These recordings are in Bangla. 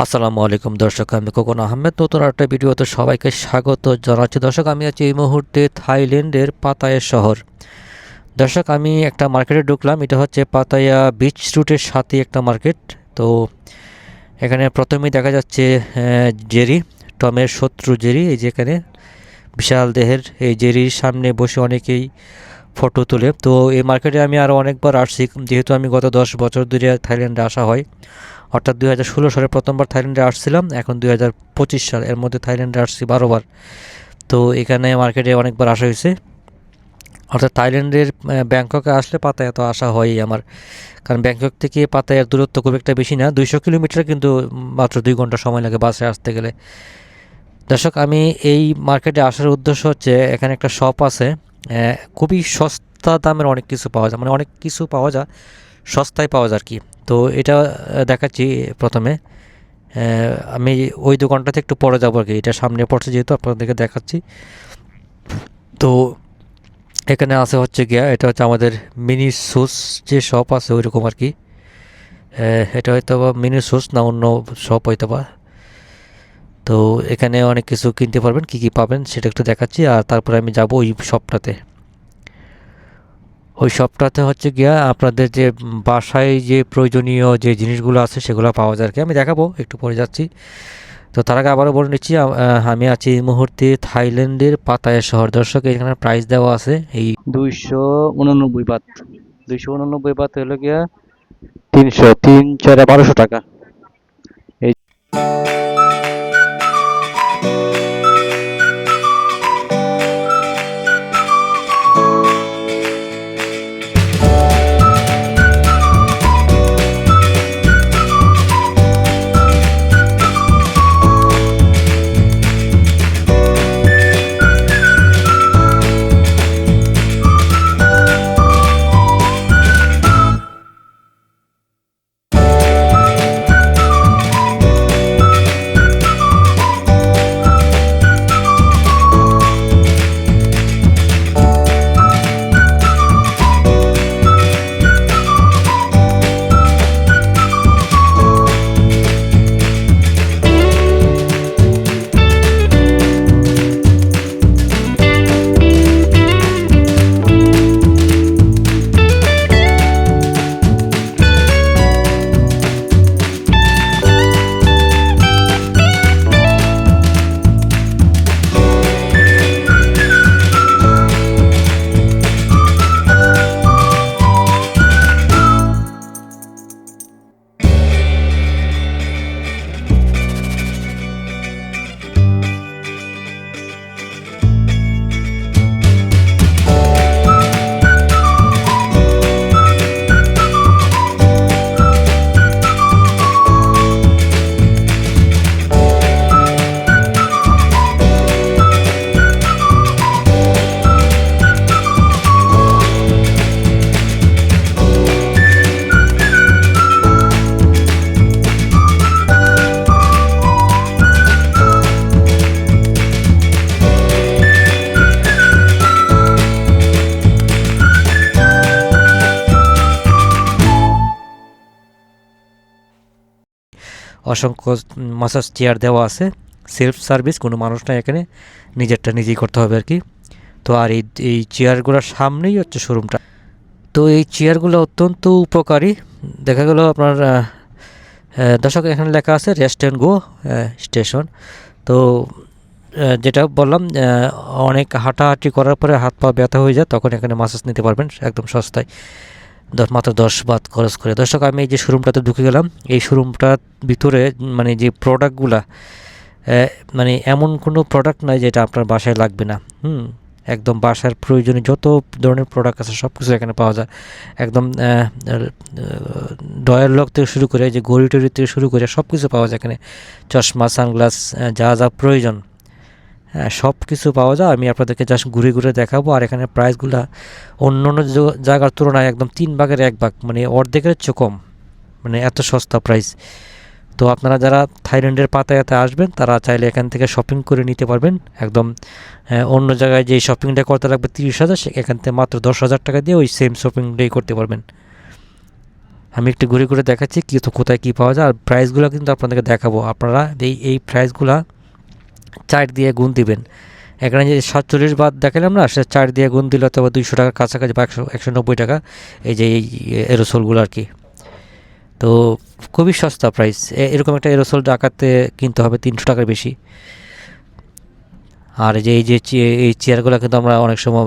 আসসালামু আলাইকুম দর্শক, আমি খোকন আহমেদ। নতুন একটা ভিডিওতে সবাইকে স্বাগত জানাচ্ছি। দর্শক, আমি আছি এই মুহূর্তে থাইল্যান্ডের পাতায়া শহর। দর্শক, আমি একটা মার্কেটে ঢুকলাম। এটা হচ্ছে পাতায়া বিচ রুটের সাথে একটা মার্কেট। তো এখানে প্রথমেই দেখা যাচ্ছে জেরি, টমের শত্রু জেরি। এই যে এখানে বিশাল দেহের এই জেরির সামনে বসে অনেকেই ফটো তোলে। তো এই মার্কেটে আমি আরও অনেকবার আসছি, যেহেতু আমি গত 10 বছর ধরে থাইল্যান্ডে আসা হয়। অর্থাৎ 2016 সালে প্রথমবার থাইল্যান্ডে আসছিলাম, এখন 2025 সাল, এর মধ্যে থাইল্যান্ডে আসছি 12 বার। তো এখানে মার্কেটে অনেকবার আসা হয়েছে। অর্থাৎ থাইল্যান্ডের ব্যাংককে আসলে পাতায়া তো আসা হয়ই আমার, কারণ ব্যাংকক থেকে পাতায়ার দূরত্ব খুব একটা বেশি না, 200 কিলোমিটার, কিন্তু মাত্র 2 ঘন্টা সময় লাগে বাসে আসতে গেলে। দর্শক, আমি এই মার্কেটে আসার উদ্দেশ্য হচ্ছে, এখানে একটা শপ আছে, খুবই সস্তা দামের অনেক কিছু পাওয়া যায়, মানে অনেক কিছু পাওয়া যায়, সস্তায় পাওয়া যায় আর কি। তো এটা দেখাচ্ছি প্রথমে। আমি ওই দোকানটাতে একটু পরে যাবো আর কি, এটা সামনে পড়ছে যেহেতু আপনাদেরকে দেখাচ্ছি। তো এখানে আছে হচ্ছে গিয়া, এটা হচ্ছে আমাদের মিনি সুস যে শপ আছে ওইরকম আর কি। এটা হয়তো বা মিনি সুস না অন্য শপ হয়তো বা। তো এখানে অনেক কিছু কিনতে পারবেন, কি কি পাবেন সেটা একটু দেখাচ্ছি, আর তারপরে আমি যাব ওই শপটাতে। ওই শপটাতে হচ্ছে গিয়া আপনাদের যে বাসায় যে প্রয়োজনীয় যে জিনিসগুলো আছে সেগুলো পাওয়া যায় আর কি। আমি দেখাবো, একটু পরে যাচ্ছি। তো তার আগে আবারও বলে নিচ্ছি, আমি আছি এই মুহূর্তে থাইল্যান্ডের পাতায়া শহর। দর্শক, এখানে প্রাইস দেওয়া আছে এই 289 বাত। 289 বাত হলো গিয়া 300, 3 4 1200 টাকা। এই অসংখ্য মাসাজ চেয়ার দেওয়া আছে, সেলফ সার্ভিস, কোনো মানুষ নাই এখানে, নিজেরটা নিজেই করতে হবে আর কি। তো আর এই চেয়ারগুলোর সামনেই হচ্ছে শোরুমটা। তো এই চেয়ারগুলো অত্যন্ত উপকারী। দেখা গেল আপনার দর্শক, এখানে লেখা আছে রেস্ট অ্যান্ড গো স্টেশন। তো যেটা বললাম, অনেক হাঁটাহাঁটি করার পরে হাত পা ব্যথা হয়ে যায়, তখন এখানে মাসাজ নিতে পারবেন একদম সস্তায়, মাত্র 10 বাত খরচ করে। দর্শক, আমি এই যে শোরুমটাতে ঢুকে গেলাম, এই শোরুমটার ভিতরে মানে যে প্রোডাক্টগুলা, মানে এমন কোনো প্রোডাক্ট নাই যেটা আপনার বাসায় লাগবে না। একদম বাসার প্রয়োজনীয় যত ধরনের প্রোডাক্ট আছে সব কিছু এখানে পাওয়া যায়। একদম ডয়ার লক থেকে শুরু করে, যে ঘড়ি টড়ি থেকে শুরু করে সব কিছু পাওয়া যায় এখানে। চশমা, সানগ্লাস, যা যা প্রয়োজন, হ্যাঁ, সব কিছু পাওয়া যায়। আমি আপনাদেরকে জাস্ট ঘুরে ঘুরে দেখাবো। আর এখানে প্রাইসগুলো অন্য অন্য জায়গার তুলনায় একদম 3 ভাগের 1 ভাগ, মানে অর্ধেকের চেয়ে কম, মানে এত সস্তা প্রাইস। তো আপনারা যারা থাইল্যান্ডের পাতায়াতে আসবেন তারা চাইলে এখান থেকে শপিং করে নিতে পারবেন একদম। অন্য জায়গায় যে শপিংটা করতে লাগবে 30,000, এখান থেকে মাত্র 10,000 টাকা দিয়ে ওই সেম শপিংটাই করতে পারবেন। আমি একটু ঘুরে ঘুরে দেখাচ্ছি কি তো কোথায় কী পাওয়া যায়, আর প্রাইসগুলো কিন্তু আপনাদেরকে দেখাবো। আপনারা এই প্রাইসগুলা 4 দিয়ে গুণ দিবেন। এখানে যে 47 বাদ দেখালাম না, সে 4 দিয়ে গুণ দিলে অথবা 200 টাকার কাছাকাছি বা 190 টাকা এই যে এই এরোসোলগুলো আর কি। তো খুবই সস্তা প্রাইস। এরকম একটা এরোসোল ঢাকাতে কিনতে হবে 300 টাকার বেশি। আর এই যে এই চেয়ারগুলো কিন্তু আমরা অনেক সময়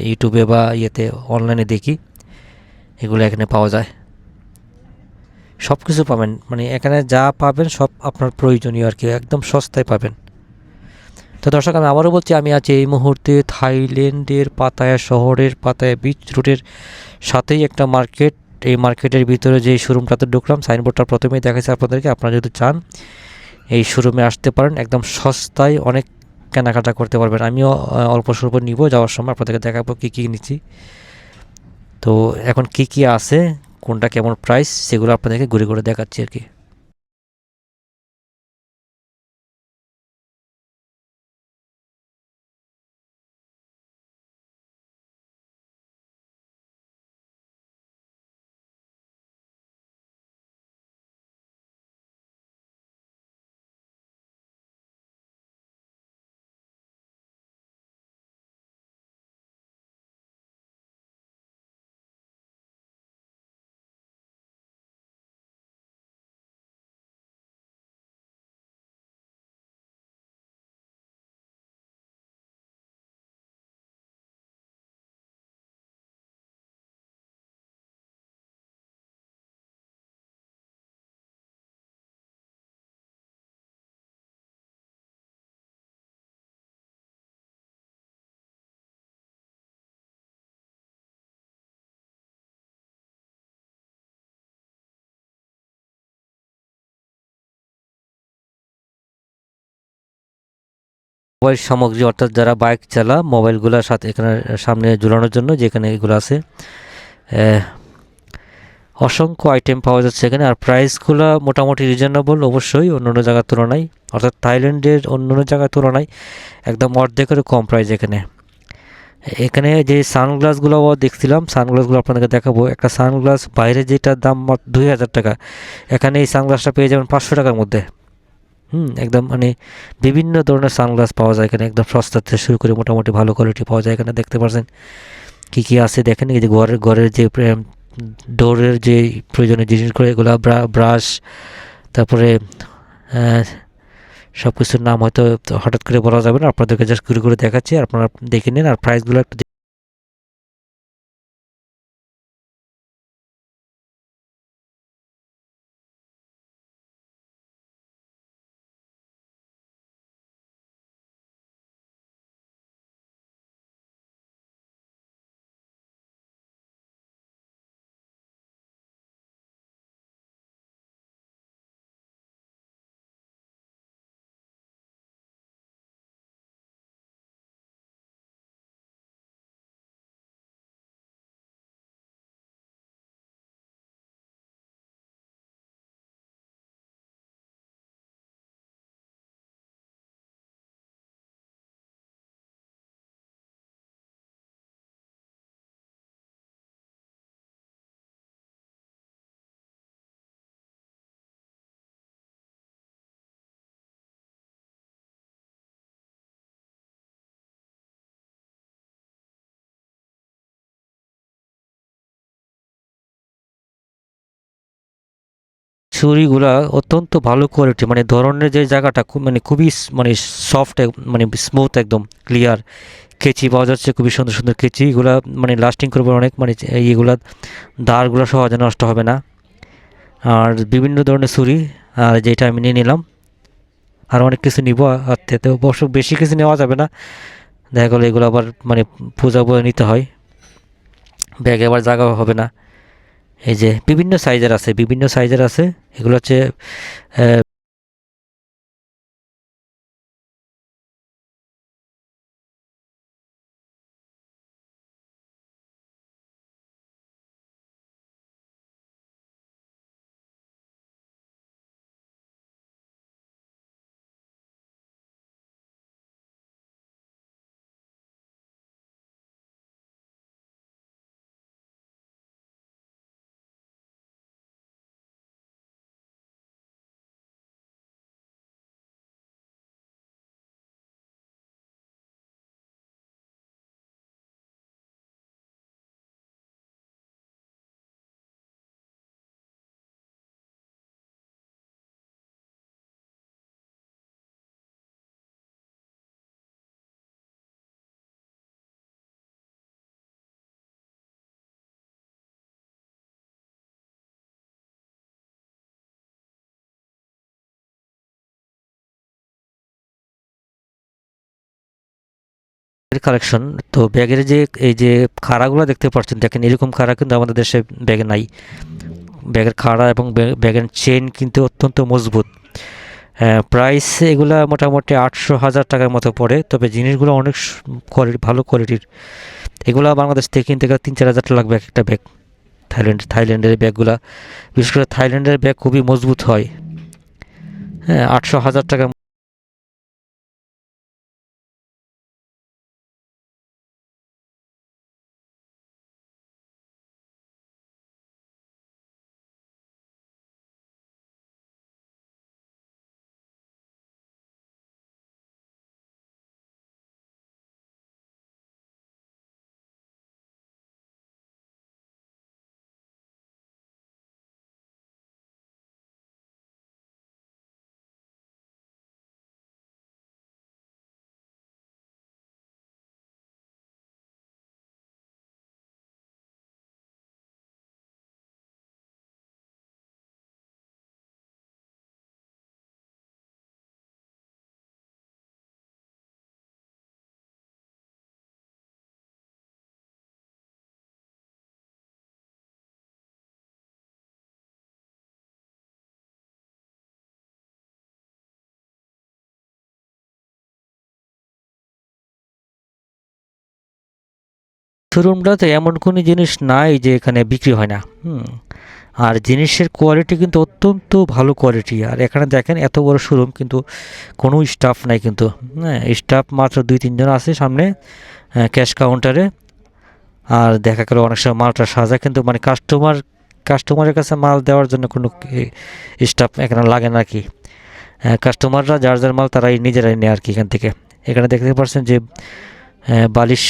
ইউটিউবে বা ইয়েতে অনলাইনে দেখি, এগুলো এখানে পাওয়া যায়। সব কিছু পাবেন, মানে এখানে যা পাবেন সব আপনার প্রয়োজনীয় আর কি, একদম সস্তায় পাবেন। তো দর্শক, আমি আবারও বলছি, আমি আছি এই মুহূর্তে থাইল্যান্ডের পাতায়া শহরের পাতায়া বিচ রোডের সাথেই একটা মার্কেট। এই মার্কেটের ভিতরে যে শোরুমটাতে ঢুকলাম, সাইনবোর্ডটা প্রথমেই দেখাচ্ছে আপনাদেরকে। আপনারা যদি চান এই শোরুমে আসতে পারেন, একদম সস্তায় অনেক কেনাকাটা করতে পারবেন। আমিও অল্প স্বল্প নিব, যাওয়ার সময় আপনাদেরকে দেখাবো কী কী নিচ্ছি। তো এখন কি কি আছে, কোনটা কেমন প্রাইস, সেগুলো আপনাদেরকে ঘুরে ঘুরে দেখাচ্ছি আর কি। মোবাইল সামগ্রী, অর্থাৎ যারা বাইক চালা, মোবাইলগুলোর সাথে এখানে সামনে ঝুলানোর জন্য যেখানে এগুলো আছে, অসংখ্য আইটেম পাওয়া যাচ্ছে এখানে। আর প্রাইসগুলো মোটামুটি রিজনেবল অবশ্যই, অন্য জায়গার তুলনায়, অর্থাৎ থাইল্যান্ডের অন্য জায়গার তুলনায় একদম অর্ধেকেরও কম প্রাইস এখানে। এখানে যে সানগ্লাসগুলো দেখছিলাম, সানগ্লাসগুলো আপনাদেরকে দেখাবো। একটা সানগ্লাস বাইরে যেটার দাম 2000 টাকা, এখানে এই সানগ্লাসটা পেয়ে যাবেন 500 টাকার মধ্যে। একদম মানে বিভিন্ন ধরনের সানগ্লাস পাওয়া যায় এখানে, একদম সস্তা থেকে শুরু করে মোটামুটি ভালো কোয়ালিটি পাওয়া যায় এখানে। দেখতে পাচ্ছেন কী কী আছে দেখেন। এই যে ঘরের যে ডোরের যে প্রয়োজনীয় জিনিসগুলো, এগুলো ব্রাশ, তারপরে সব কিছুর নাম হয়তো হঠাৎ করে বলা যাবে না, আপনাদেরকে জাস্ট ঘুরে ঘুরে দেখাচ্ছি, আপনারা দেখে নিন। আর প্রাইসগুলো একটু ছুরিগুলা অত্যন্ত ভালো কোয়ালিটি, মানে ধরনের যে জায়গাটা মানে খুবই মানে সফট, মানে স্মুথ, একদম ক্লিয়ার। কেচি পাওয়া যাচ্ছে, খুবই সুন্দর সুন্দর কেচি। এগুলা মানে লাস্টিং করবে অনেক, মানে এইগুলা দাঁড়গুলো সহজে নষ্ট হবে না। আর বিভিন্ন ধরনের ছুরি, আর যেটা আমি নিয়ে নিলাম। আর অনেক কিছু নিব হাতে, তো অবশ্য বেশি কিছু নেওয়া যাবে না, দেখা গেলো এগুলো আবার মানে পূজা বয়ে নিতে হয়, ব্যাগে আবার জায়গা হবে না। এই যে বিভিন্ন সাইজের আছে এগুলো হচ্ছে কালেকশন। তো ব্যাগের যে এই যে খাড়াগুলো দেখতে পাচ্ছেন, দেখেন এরকম খাড়া কিন্তু আমাদের দেশে ব্যাগে নাই। ব্যাগের খাড়া এবং ব্যাগের চেন কিন্তু অত্যন্ত মজবুত। প্রাইস এগুলা মোটামুটি 800,000 টাকার মতো পড়ে, তবে জিনিসগুলো অনেক কোয়ালিটি, ভালো কোয়ালিটির। এগুলা বাংলাদেশ থেকে কিনতে গেলে 3-4 হাজার টাকা লাগবে এক একটা ব্যাগ। থাইল্যান্ডের ব্যাগগুলা, বিশেষ করে থাইল্যান্ডের ব্যাগ খুবই মজবুত হয়। হ্যাঁ, 800,000 টাকা। শোরুমটাতে এমন কোনো জিনিস নাই যে এখানে বিক্রি হয় না। আর জিনিসের কোয়ালিটি কিন্তু অত্যন্ত ভালো কোয়ালিটি। আর এখানে দেখেন এত বড় শোরুম কিন্তু কোনো স্টাফ নাই কিন্তু। হ্যাঁ, স্টাফ মাত্র 2-3 জন আছে সামনে ক্যাশ কাউন্টারে। আর দেখা গেল অনেক সময় মালটা সাজা, কিন্তু মানে কাস্টমারের কাছে মাল দেওয়ার জন্য কোনো স্টাফ এখানে লাগে না কি। কাস্টমাররা যার যার মাল তারাই নিজেরাই নেয় আর কি এখান থেকে। এখানে দেখতে পাচ্ছেন যে বালিশ,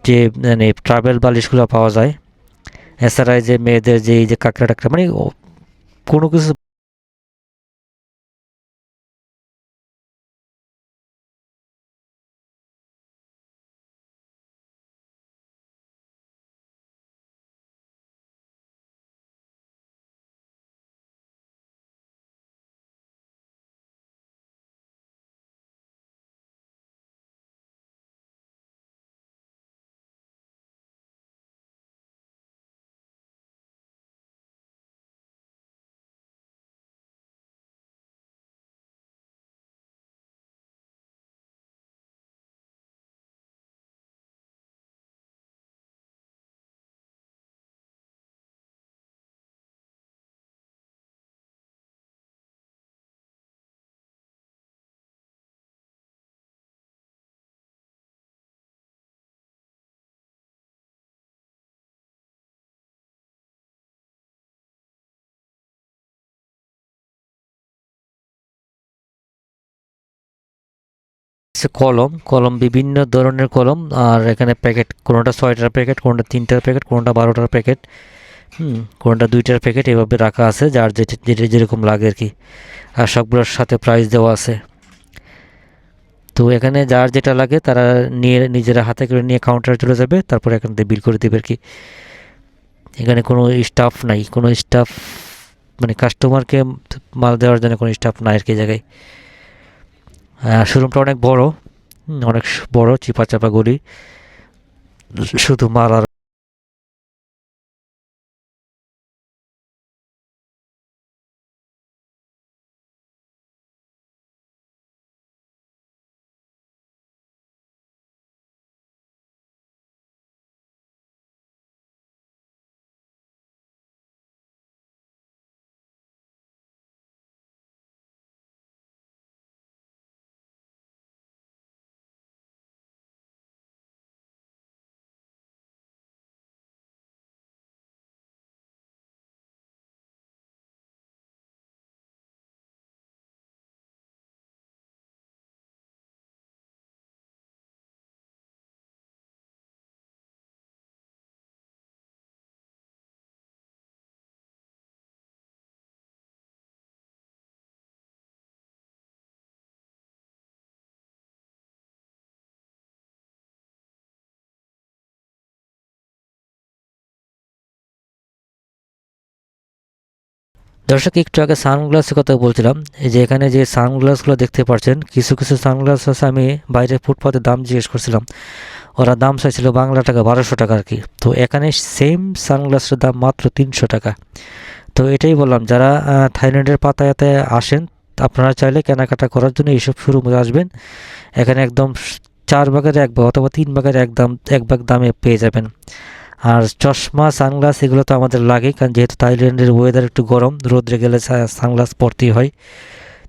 যে মানে ট্রাভেল বালিশগুলো পাওয়া যায়। এছাড়া যে মেয়েদের যে এই যে কাঁকড়া টাকড়া, মানে কোনো কিছু। কলম কলম বিভিন্ন ধরনের কলম। আর এখানে প্যাকেট, কোনোটা 6টার প্যাকেট, কোনোটা 3টার প্যাকেট, কোনোটা 12টার প্যাকেট, কোনোটা 2টার প্যাকেট, এভাবে রাখা আছে যার যেটা যেটা যেরকম লাগে আর কি। আর সবগুলোর সাথে প্রাইস দেওয়া আছে। তো এখানে যার যেটা লাগে তারা নিয়ে নিজেরা হাতে করে নিয়ে কাউন্টারে চলে যাবে, তারপর এখান থেকে বিল করে দেবে আর কি। এখানে কোনো স্টাফ নাই, কোনো স্টাফ মানে কাস্টমারকে মাল দেওয়ার জন্য কোনো স্টাফ নাই আর কি জায়গায়। শোরুমটা অনেক বড়, অনেক বড়, চিপা চাপা গলি, শুধু মাল আর। দর্শক, একটু আগে সানগ্লাসের কথা বলছিলাম। এই যে এখানে যে সানগ্লাসগুলো দেখতে পাচ্ছেন, কিছু কিছু সানগ্লাস আছে, আমি বাইরে ফুটপাতে দাম জিজ্ঞেস করছিলাম, ওরা দাম চাইছিল বাংলা টাকা 1200 টাকা আর কি। তো এখানে সেম সানগ্লাসের দাম মাত্র 300 টাকা। তো এটাই বললাম, যারা থাইল্যান্ডের পাতায়াতে আসেন আপনারা চাইলে কেনাকাটা করার জন্য এইসব শোরুমে আসবেন। এখানে একদম 4 ভাগের 1 ভাগ অথবা 3 ভাগের 1 ভাগ দামে পেয়ে যাবেন। আর চশমা সানগ্লাস এগুলো তো আমাদের লাগে, কারণ যেহেতু থাইল্যান্ডের ওয়েদার একটু গরম, রোদ্রে গেলে সানগ্লাস পরতেই হয়।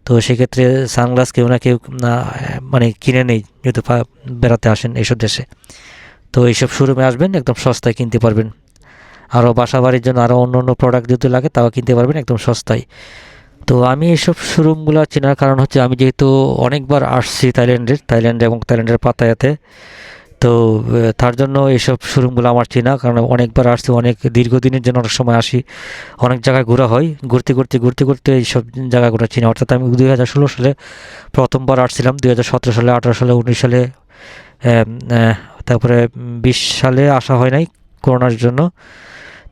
তো সেক্ষেত্রে সানগ্লাস কেউ না কেউ মানে কিনে নেই যেহেতু বেড়াতে আসেন এইসব দেশে। তো এইসব শোরুমে আসবেন, একদম সস্তায় কিনতে পারবেন। আরও বাসা বাড়ির জন্য আরও অন্য অন্য প্রোডাক্ট যদি লাগে তাও কিনতে পারবেন একদম সস্তায়। তো আমি এইসব শোরুমগুলো চেনার কারণ হচ্ছে আমি যেহেতু অনেকবার আসছি থাইল্যান্ডে এবং থাইল্যান্ডের পাতায়াতে। তো তার জন্য এইসব শোরুমগুলো আমার চেনা, কারণ অনেকবার আসছি, অনেক দীর্ঘদিনের জন্য অনেক সময় আসি, অনেক জায়গায় ঘোরা হয়, ঘুরতে এইসব জায়গাগুলো চিনি। অর্থাৎ আমি 2016 সালে প্রথমবার আসছিলাম, 2017 সালে, 18 সালে, 19 সালে, তারপরে 20 সালে আসা হয় নাই করোনার জন্য।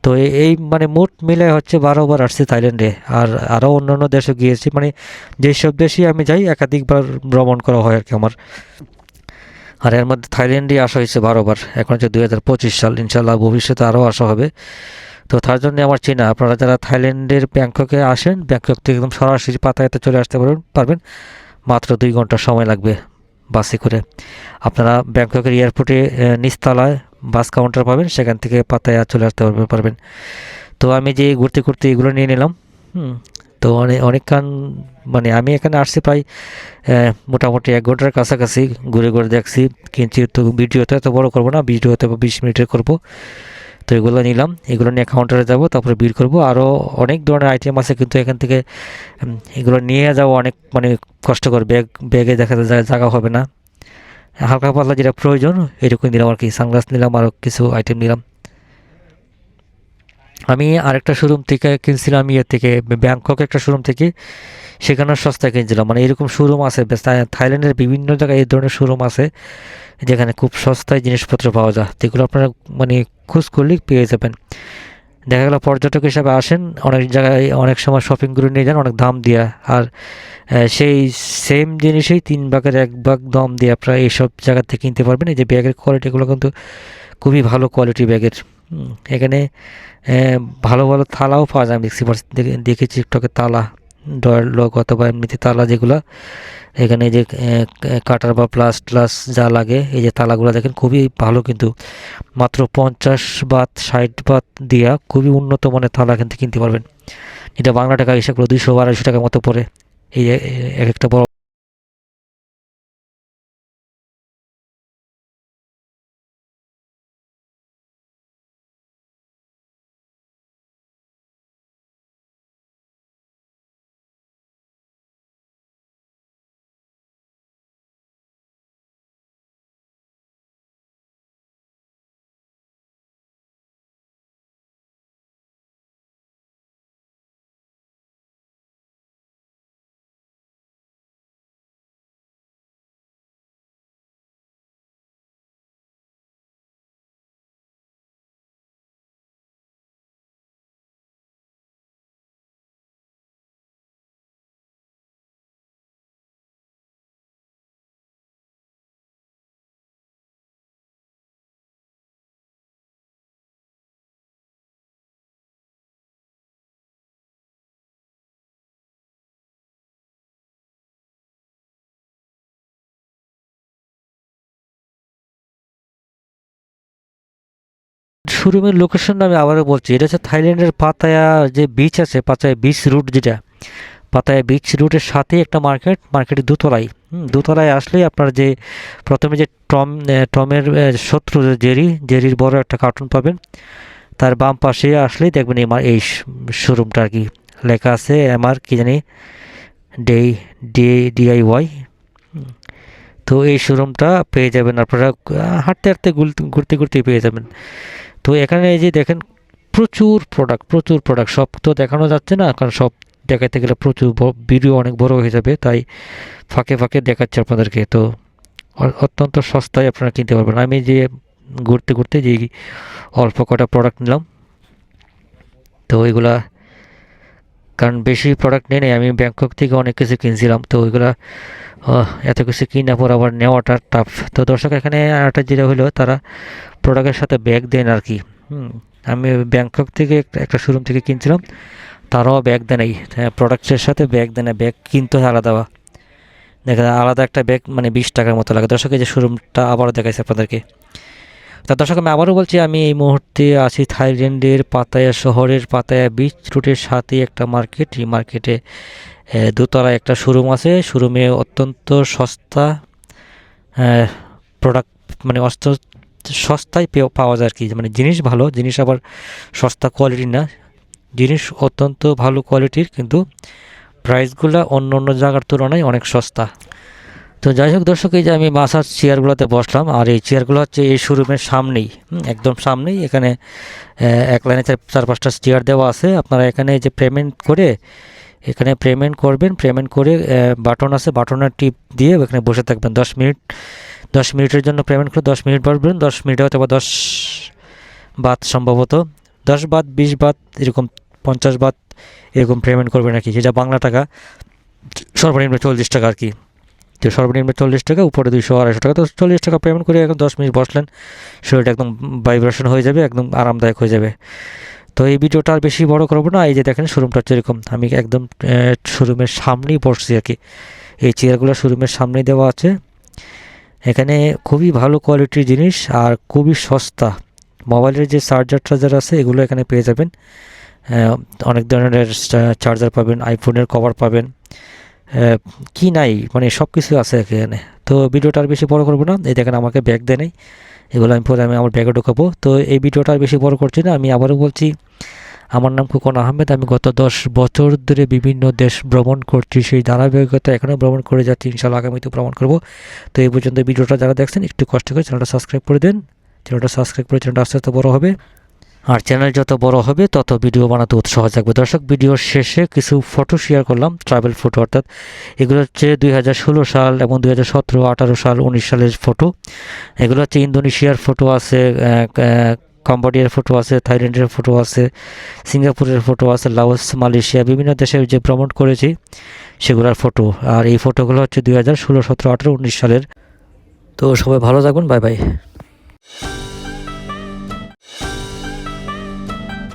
তো এই মানে মোট মিলে হচ্ছে 12বার আসছি থাইল্যান্ডে। আর আরও অন্যান্য দেশে গিয়েছি, মানে যেসব দেশে আমি যাই একাধিকবার ভ্রমণ করা হয় আর কি আমার। আর এর মধ্যে থাইল্যান্ডে আসা হয়েছে 12বার। এখন হচ্ছে 2025 সাল, ইনশাল্লাহ ভবিষ্যতে আরও আসা হবে। তো তার জন্য আমার চেনা। আপনারা যারা থাইল্যান্ডের ব্যাংককে আসেন, ব্যাংকক থেকে একদম সরাসরি পাতায়াতে চলে আসতে পারবেন। মাত্র 2 ঘন্টা সময় লাগবে বাসে করে। আপনারা ব্যাংককের এয়ারপোর্টে নিচতলায় বাস কাউন্টার পাবেন, সেখান থেকে পাতায়া চলে আসতে পারবেন। তো আমি যে ঘুরতে এগুলো নিয়ে নিলাম। তো অনেকক্ষণ মানে আমি এখানে আসছি প্রায় মোটামুটি 1 ঘন্টার কাছাকাছি ঘুরে দেখছি। কিন্তু তো ভিডিওতে এত বড় করবো না, ভিডিওতে 20 মিনিটের করব। তো এগুলো নিলাম, এগুলো নিয়ে কাউন্টারে যাব, তারপরে বিল করব। আরও অনেক ধরনের আইটেম আছে, কিন্তু এখান থেকে এগুলো নিয়ে যাওয়া অনেক মানে কষ্টকর। ব্যাগে দেখা যায় জায়গা হবে না। হালকা পাতলা যেটা প্রয়োজন এটুকুই নিলাম আর কি। সানগ্লাস নিলাম, আরও কিছু আইটেম নিলাম। আমি আরেকটা শোরুম থেকে কিনছিলাম, থেকে ব্যাংকক একটা শোরুম থেকে, সেখানে সস্তায় কিনছিলাম। মানে এরকম শোরুম আছে থাইল্যান্ডের বিভিন্ন জায়গায়, এই ধরনের শোরুম আছে যেখানে খুব সস্তায় জিনিসপত্র পাওয়া যায়, যেগুলো আপনারা মানে খোঁজ করলেই পেয়ে যাবেন। দেখা গেল পর্যটক হিসাবে আসেন, অনেক জায়গায় অনেক সময় শপিং করে নিয়ে যান অনেক দাম দিয়ে, আর সেই সেম জিনিসেই 3 ভাগের 1 ভাগ দাম দিয়ে আপনারা এইসব জায়গা থেকে কিনতে পারবেন। এই যে ব্যাগের কোয়ালিটিগুলো কিন্তু খুবই ভালো কোয়ালিটি ব্যাগের। এখানে ভালো ভালো থালাও পাওয়া যায়, আমি দেখেছি টিকটকে তালা, ডয়ের লক অথবা এমনিতে তালা যেগুলো, এখানে যে কাটার বা প্লাস যা লাগে, এই যে তালাগুলো দেখেন খুবই ভালো, কিন্তু মাত্র 50 বাত 60 বাত দিয়া খুবই উন্নত মানের তালা এখান থেকে কিনতে পারবেন। এটা বাংলা টাকা হিসাব করে 200-250 টাকার মতো পড়ে এই এক একটা বড়। শোরুমের লোকেশন আমি আবারও বলছি, এটা হচ্ছে থাইল্যান্ডের পাতায়া যে বিচ আছে, পাতায়া বিচ রুট যেটা, পাতায়া বিচ রুটের সাথে একটা মার্কেটের দোতলায়। দোতলায় আসলেই আপনার যে প্রথমে যে টমের শত্রু যে জেরির বড় একটা কার্টুন পাবেন, তার বাম পাশে আসলেই দেখবেন এই শোরুমটা আর কি লেখা আছে, এমআর কি জানি ডে DIY। তো এই শোরুমটা পেয়ে যাবেন আপনারা, হাঁটতে হাঁটতে ঘুরতে পেয়ে যাবেন। তো এখানে এই যে দেখেন প্রচুর প্রোডাক্ট, সব তো দেখানো যাচ্ছে না, কারণ সব দেখাতে গেলে প্রচুর ভিডিও অনেক বড় হয়ে যাবে, তাই ফাঁকে দেখাচ্ছি আপনাদেরকে। তো অত্যন্ত সস্তায় আপনারা কিনতে পারবেন। আমি যে ঘুরতে যে অল্প কটা প্রোডাক্ট নিলাম, তো এগুলা কারণ বেশি প্রোডাক্ট নেই আমি ব্যাংকক থেকে অনেক কিছু কিনছিলাম, তো ওইগুলা এত কিছু কিনা পর আবার নেওয়াটা টাফ। তো দর্শক এখানে আরেকটা যেটা হলো তারা প্রোডাক্টের সাথে ব্যাগ দেন আর কি। আমি ব্যাংকক থেকে একটা শোরুম থেকে কিনছিলাম, তারাও ব্যাগ দেয় নাই, প্রোডাক্টের সাথে ব্যাগ দেয় না, ব্যাগ কিনতে হয় আলাদা। দেখা যায় আলাদা একটা ব্যাগ মানে 20 টাকার মতো লাগে। দর্শক এই যে শোরুমটা আবারও দেখাইছে আপনাদেরকে। তা দর্শক আমি আবারও বলছি, আমি এই মুহূর্তে আছি থাইল্যান্ডের পাতায়া শহরের পাতায়া বিচ রুটের সাথে একটা মার্কেট। এই মার্কেটে দোতলায় একটা শোরুম আছে। শোরুমে অত্যন্ত সস্তা প্রোডাক্ট মানে সস্তায় পাওয়া যায় আর কি। মানে জিনিস ভালো, জিনিস আবার সস্তা কোয়ালিটির না, জিনিস অত্যন্ত ভালো কোয়ালিটির, কিন্তু প্রাইসগুলো অন্য অন্য জায়গার তুলনায় অনেক সস্তা। তো যাই হোক দর্শক, এই যে আমি বাসার চেয়ারগুলোতে বসলাম, আর এই চেয়ারগুলো হচ্ছে এই শোরুমের সামনেই, একদম সামনেই। এখানে এক লাইনে 4-5টা চেয়ার দেওয়া আছে। আপনারা এখানে যে পেমেন্ট করে এখানে পেমেন্ট করবেন, পেমেন্ট করে বাটন আছে, বাটনের টিপ দিয়ে এখানে বসে থাকবেন 10 মিনিটের জন্য পেমেন্ট করে 10 মিনিট বসবেন। 10 মিনিটে হয়তো বা 10 বাত, সম্ভবত 10 বাত, 20 বাত, এরকম 50 বাত এরকম পেমেন্ট করবেন আর কি। যেটা বাংলা টাকা সর্বনিম্ন 40 টাকা আর কি। তো সর্বনিম্ন 40 টাকা, উপরে 200-250 টাকা। তো 40 টাকা পেমেন্ট করে এখন 10 মিনিট বসলেন, শরীরটা একদম ভাইব্রেশন হয়ে যাবে, একদম আরামদায়ক হয়ে যাবে। তো এই ভিডিওটা আর বেশি বড় করবো না। এই যে দেখেন শোরুমটা হচ্ছে এরকম, আমি একদম শোরুমের সামনেই বসছি আর কি। এই চেয়ারগুলো শোরুমের সামনেই দেওয়া আছে। এখানে খুবই ভালো কোয়ালিটির জিনিস আর খুবই সস্তা। মোবাইলের যে চার্জার আছে এগুলো এখানে পেয়ে যাবেন। অনেক ধরনের চার্জার পাবেন, আইফোনের কভার পাবেন, কি নাই মানে সব কিছু আছে এখানে। তো ভিডিওটা আর বেশি বড় করবো না। এই দেখেন আমাকে ব্যাগ দেয় নাই, এগুলো আমি পরে আমার ব্যাগে ঢোকাবো। তো এই ভিডিওটা আর বেশি বড় করছি না। আমি আবারও বলছি, আমার নাম খোকন আহমেদ। আমি গত 10 বছর ধরে বিভিন্ন দেশ ভ্রমণ করছি, সেই ধারাবাহিকতা এখনও ভ্রমণ করে যাচ্ছি, ইনশাল্লাহ আগামীতে ভ্রমণ করবো। তো এই পর্যন্ত ভিডিওটা যারা দেখছেন একটু কষ্ট করে চ্যানেলটা সাবস্ক্রাইব করে দেন। চ্যানেলটা সাবস্ক্রাইব করে চ্যানেলটা আস্তে আস্তে বড়ো হবে, আর চ্যানেল যত বড় হবে তত ভিডিও বানাতে উৎসাহ থাকবে। দর্শক ভিডিওর শেষে কিছু ফটো শেয়ার করলাম, ট্রাভেল ফটো, অর্থাৎ এগুলো হচ্ছে 2016 সাল এবং 2017, 18 সাল, 19 সালের ফটো। এগুলো হচ্ছে ইন্দোনেশিয়ার ফটো আছে, কম্বোডিয়ার ফটো আছে, থাইল্যান্ডের ফটো আছে, সিঙ্গাপুরের ফটো আছে, লাওস, মালয়েশিয়া, বিভিন্ন দেশে যে ভ্রমণ করেছি সেগুলোর ফটো। আর এই ফটোগুলো হচ্ছে 2016, 17, 18, 19 সালের। তো সবাই ভালো থাকবেন, বাই বাই।